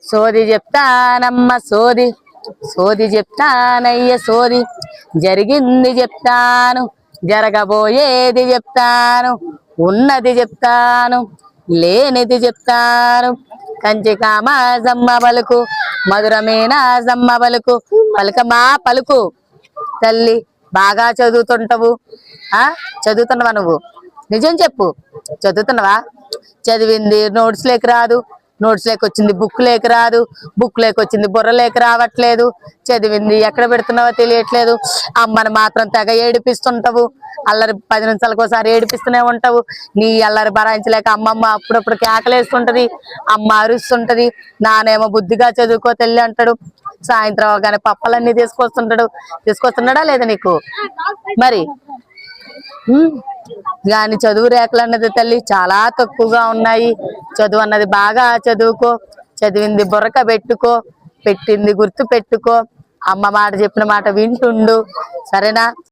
సోది చెప్తానమ్మ సోది, సోది చెప్తానయ్య సోది, జరిగింది చెప్తాను, జరగబోయేది చెప్తాను, ఉన్నది చెప్తాను, లేనిది చెప్తాను. కంచి కామాజమ్మ పలుకు, మధురమేనా జమ్మ పలుకు, పలుకమా పలుకు. తల్లి బాగా చదువుతుంటావు. చదువుతున్నావా నువ్వు? నిజం చెప్పు, చదువుతున్నావా? చదివింది నోట్స్ లేక రాదు, నోట్స్ లేక వచ్చింది బుక్ లేక రాదు, బుక్ లేక వచ్చింది బుర్ర లేక రావట్లేదు. చదివింది ఎక్కడ పెడుతున్నావో తెలియట్లేదు. అమ్మని మాత్రం తెగ ఏడిపిస్తుంటావు. అల్లరి 10 నిమిషాలకు ఒకసారి ఏడిపిస్తూనే ఉంటావు. నీ అల్లరి భరాయించలేక అమ్మమ్మ అప్పుడప్పుడు కేకలేస్తుంటది, అమ్మ అరుస్తుంటది. నానేమో బుద్ధిగా చదువుకో తల్లి అంటాడు. సాయంత్రం అవగానే పప్పలన్నీ తీసుకొస్తున్నాడా లేదా నీకు? మరి కానీ చదువు రేఖలు అన్నది తల్లి చాలా తక్కువగా ఉన్నాయి. చదువు అన్నది బాగా చదువుకో, చదివింది బుర్రక పెట్టుకో, పెట్టింది గుర్తు పెట్టుకో, అమ్మ మాట చెప్పిన మాట వింటుండు, సరేనా?